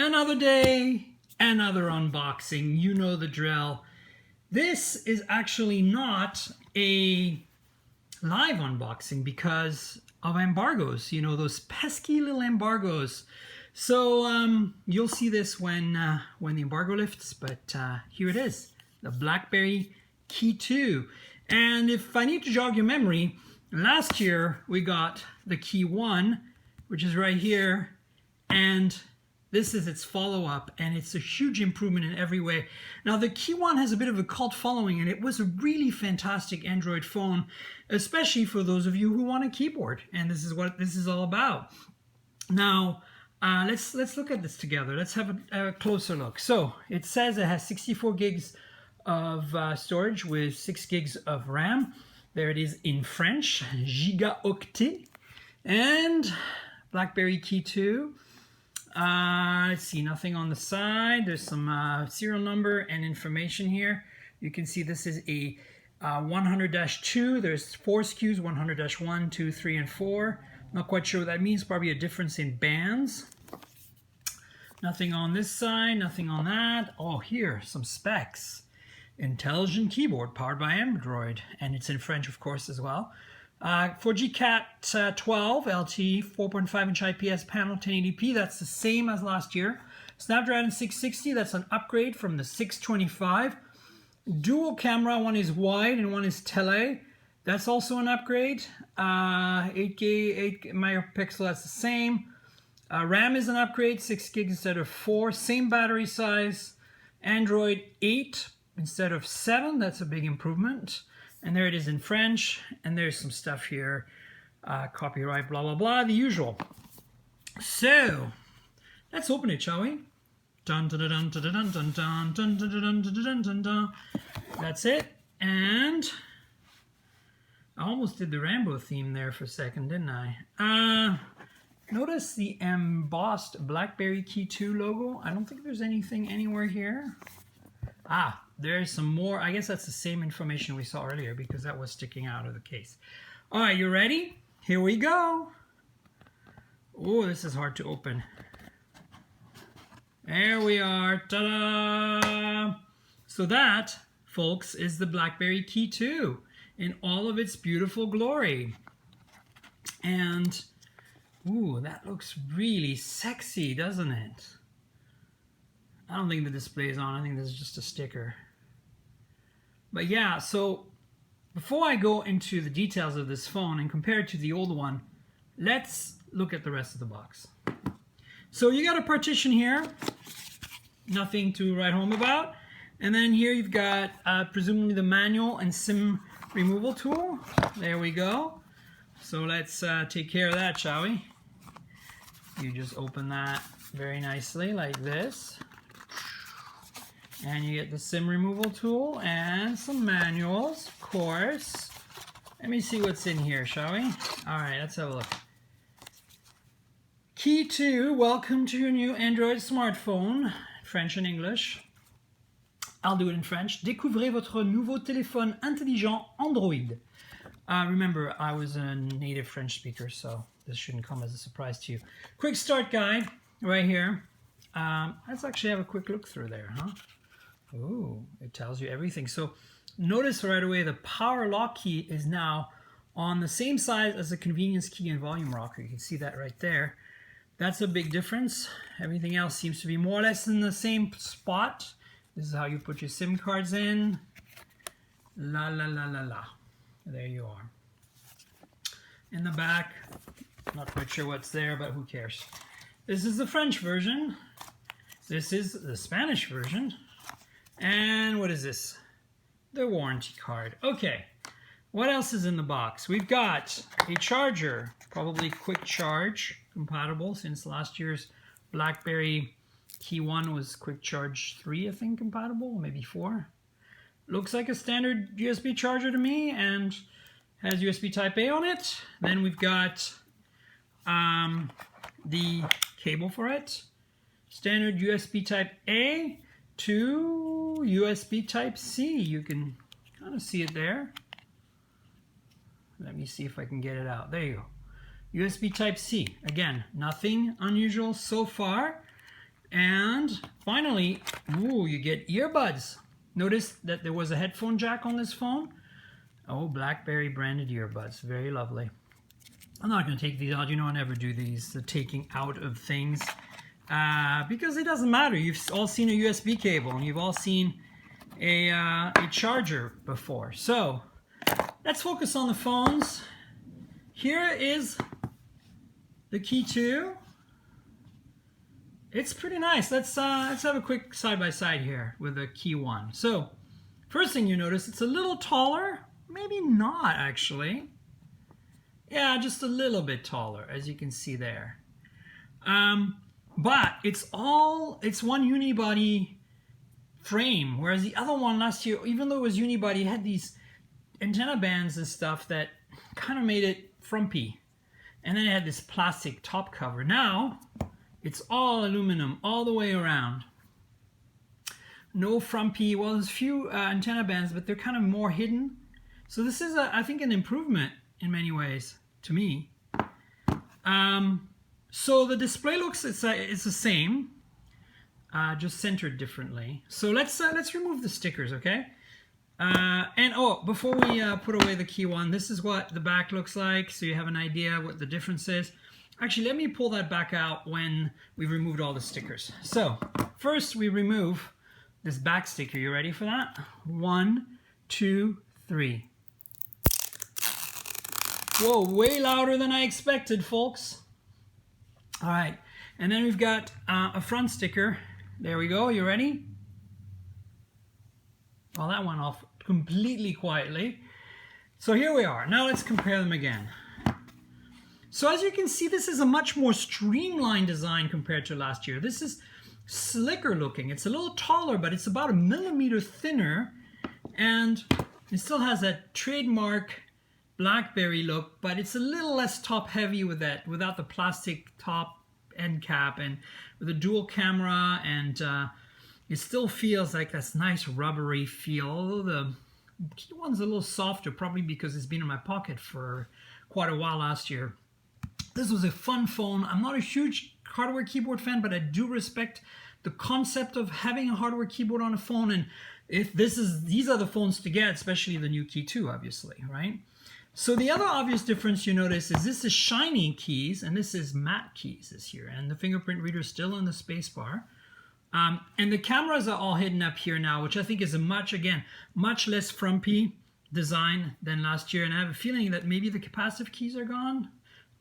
Another day, another unboxing. You know the drill. This is actually not a live unboxing because of embargoes. You know, those pesky little embargoes. So you'll see this when the embargo lifts, but here it is, the BlackBerry KEY2. And if I need to jog your memory, last year we got the KEY1, which is right here, and this is its follow-up, and it's a huge improvement in every way. Now, the KEY1 has a bit of a cult following, and it was a really fantastic Android phone, especially for those of you who want a keyboard, and this is what this is all about. Now, let's look at this together. Let's have a closer look. So, it says it has 64 gigs of storage with 6 gigs of RAM. There it is in French, gigaoctet, and BlackBerry KEY2. Let's see, nothing on the side. There's some serial number and information here. You can see this is a 100-2. There's 4 SKUs, 100-1, 2, 3, and 4. Not quite sure what that means. Probably a difference in bands. Nothing on this side, nothing on that. Oh, here, some specs. Intelligent keyboard powered by Android. And it's in French, of course, as well. 4G Cat 12 LTE 4.5-inch IPS panel 1080p. That's the same as last year. Snapdragon 660. That's an upgrade from the 625. Dual camera. One is wide and one is tele. That's also an upgrade. 8 megapixel. That's the same. RAM is an upgrade. 6 gigs instead of 4. Same battery size. Android 8 instead of 7. That's a big improvement. And there it is in French, and there's some stuff here, copyright, blah, blah, blah, the usual. So, let's open it, shall we? Dun, dun, dun, dun, dun, dun, dun, dun, dun, dun, dun, dun, dun, dun. That's it, and I almost did the Rambo theme there for a second, didn't I? Notice the embossed BlackBerry KEY2 logo. I don't think there's anything anywhere here. Ah, there's some more. I guess that's the same information we saw earlier because that was sticking out of the case. All right, you ready? Here we go. Oh, this is hard to open. There we are. Ta-da! So that, folks, is the BlackBerry KEY2 in all of its beautiful glory. And, ooh, that looks really sexy, doesn't it? I don't think the display is on. I think this is just a sticker. But yeah, so before I go into the details of this phone and compare it to the old one, let's look at the rest of the box. So you got a partition here. Nothing to write home about. And then here you've got presumably the manual and SIM removal tool. There we go. So let's take care of that, shall we? You just open that very nicely like this. And you get the SIM removal tool and some manuals, of course. Let me see what's in here, shall we? All right, let's have a look. KEY2, welcome to your new Android smartphone. French and English. I'll do it in French. Découvrez votre nouveau téléphone intelligent Android. Remember, I was a native French speaker, so this shouldn't come as a surprise to you. Quick start guide right here. Let's actually have a quick look through there, huh? Ooh, it tells you everything. So notice right away the power lock key is now on the same size as the convenience key and volume rocker. You can see that right there. That's a big difference. Everything else seems to be more or less in the same spot. This is how you put your SIM cards in. La la la la la. There you are. In the back, not quite sure what's there, but who cares. This is the French version. This is the Spanish version. And what is this? The warranty card. Okay, what else is in the box? We've got a charger, probably quick charge compatible since last year's BlackBerry KEY1 was quick charge 3, I think, compatible, maybe 4. Looks like a standard USB charger to me and has USB Type A on it. Then we've got the cable for it. Standard USB Type A to USB Type C. You can kind of see it there. Let me see if I can get it out. There you go. USB Type C. Again, nothing unusual so far. And finally, ooh, you get earbuds. Notice that there was a headphone jack on this phone. Oh, BlackBerry branded earbuds, very lovely. I'm not going to take these out. You know, I never do these, the taking out of things, because it doesn't matter. You've all seen a USB cable, and you've all seen a charger before. So let's focus on the phones. Here is the KEY2. It's pretty nice. Let's have a quick side-by-side here with the KEY1. So first thing you notice, it's a little taller. Maybe not, actually. Yeah, just a little bit taller, as you can see there. But it's one unibody frame, whereas the other one last year, even though it was unibody, had these antenna bands and stuff that kind of made it frumpy. And then it had this plastic top cover. Now, it's all aluminum all the way around. No frumpy. Well, there's a few antenna bands, but they're kind of more hidden. So this is, I think, an improvement in many ways to me. So the display looks, it's the same, just centered differently. So let's remove the stickers, okay? And oh, before we put away the KEY1, this is what the back looks like, so you have an idea what the difference is. Actually, let me pull that back out when we've removed all the stickers. So first we remove this back sticker. You ready for that? 1, 2, 3. Whoa, way louder than I expected, folks. All right, and then we've got a front sticker. There we go, you ready? Well, that went off completely quietly. So here we are. Now let's compare them again. So as you can see, this is a much more streamlined design compared to last year. This is slicker looking. It's a little taller, but it's about 1 millimeter thinner, and it still has that trademark BlackBerry look, but it's a little less top heavy with that, without the plastic top end cap, and with a dual camera, and it still feels like this nice rubbery feel, although the KEY1's a little softer, probably because it's been in my pocket for quite a while last year. This was a fun phone. I'm not a huge hardware keyboard fan, but I do respect the concept of having a hardware keyboard on a phone, and if these are the phones to get, especially the new KEY2, obviously, right? So the other obvious difference you notice is this is shiny keys and this is matte keys this year, and the fingerprint reader is still in the space bar. And the cameras are all hidden up here now, which I think is a much less frumpy design than last year, and I have a feeling that maybe the capacitive keys are gone.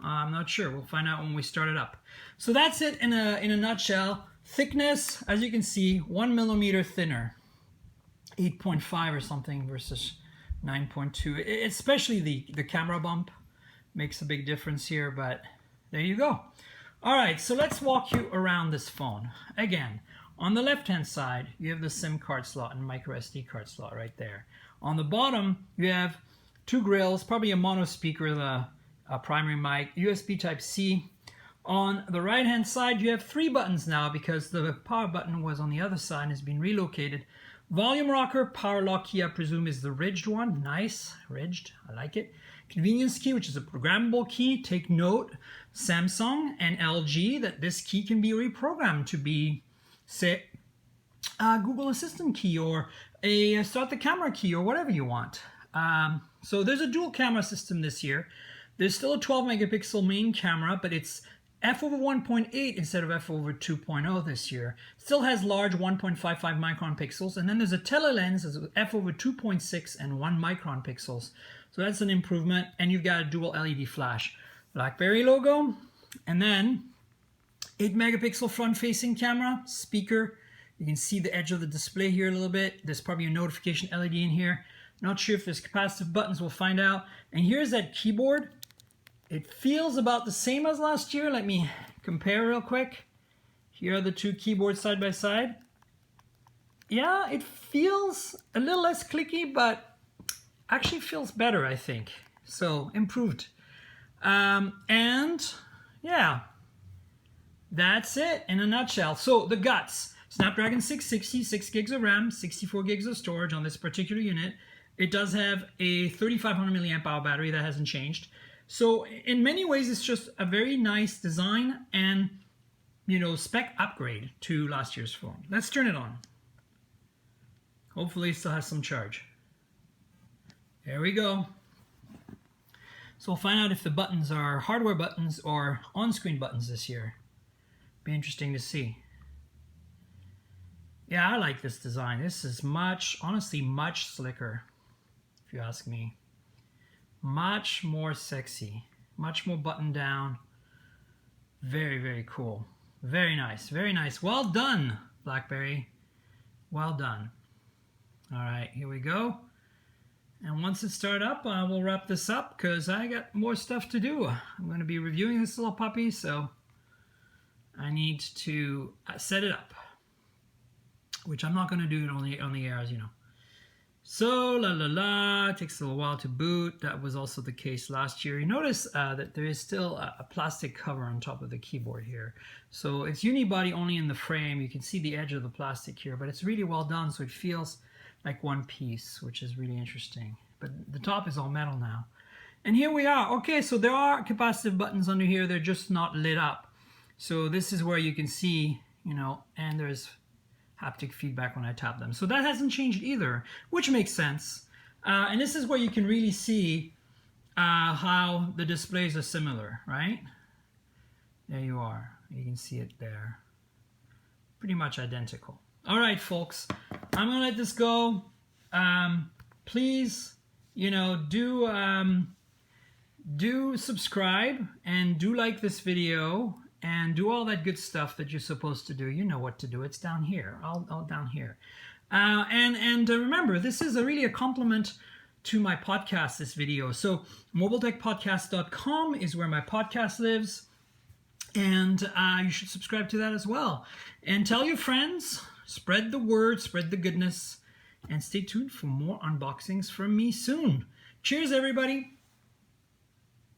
I'm not sure. We'll find out when we start it up. So that's it in a nutshell. Thickness, as you can see, 1 millimeter thinner, 8.5 or something versus 9.2. Especially the camera bump makes a big difference here, but there you go. All right, so let's walk you around this phone. Again, on the left-hand side, you have the SIM card slot and micro SD card slot right there. On the bottom, you have 2 grills, probably a mono speaker, the primary mic, USB Type-C. On the right-hand side, you have 3 buttons now because the power button was on the other side and has been relocated. Volume rocker, power lock key, I presume, is the ridged one. Nice, ridged, I like it. Convenience key, which is a programmable key. Take note, Samsung and LG, that this key can be reprogrammed to be, say, a Google Assistant key or a start the camera key or whatever you want. So there's a dual camera system this year. There's still a 12 megapixel main camera, but it's f/1.8 instead of f/2.0 this year. Still has large 1.55 micron pixels, and then there's a telelens that's f/2.6 and 1 micron pixels. So that's an improvement, and you've got a dual LED flash. BlackBerry logo, and then 8 megapixel front-facing camera, speaker. You can see the edge of the display here a little bit. There's probably a notification LED in here. Not sure if there's capacitive buttons, we'll find out. And here's that keyboard. It feels about the same as last year. Let me compare real quick. Here are the 2 keyboards side by side. Yeah, it feels a little less clicky, but actually feels better, I think. So, improved. And yeah, that's it in a nutshell. So, the guts. Snapdragon 660, 6 gigs of RAM, 64 gigs of storage on this particular unit. It does have a 3500 milliamp hour battery that hasn't changed. So in many ways, it's just a very nice design, and spec upgrade to last year's phone. Let's turn it on. Hopefully it still has some charge. There we go. So we'll find out if the buttons are hardware buttons or on-screen buttons this year. Be interesting to see. Yeah, I like this design. This is honestly much slicker, if you ask me. Much more sexy, much more buttoned down. Very, very cool. Very nice, very nice. Well done, BlackBerry. Well done. All right, here we go. And once it's started up, we'll wrap this up because I got more stuff to do. I'm going to be reviewing this little puppy, so I need to set it up, which I'm not going to do it on the air, as you know. So, it takes a little while to boot. That was also the case last year. You notice that there is still a plastic cover on top of the keyboard here. So it's unibody only in the frame. You can see the edge of the plastic here, but it's really well done, so it feels like one piece, which is really interesting. But the top is all metal now. And here we are. Okay, so there are capacitive buttons under here. They're just not lit up. So this is where you can see, and there's haptic feedback when I tap them. So that hasn't changed either, which makes sense. And this is where you can really see how the displays are similar, right? There you are. You can see it there. Pretty much identical. All right, folks, I'm gonna let this go. Please, do subscribe and do like this video and do all that good stuff that you're supposed to do. You know what to do. It's down here, all down here. And remember, this is really a compliment to my podcast, this video. So mobiletechpodcast.com is where my podcast lives. And you should subscribe to that as well. And tell your friends, spread the word, spread the goodness, and stay tuned for more unboxings from me soon. Cheers, everybody.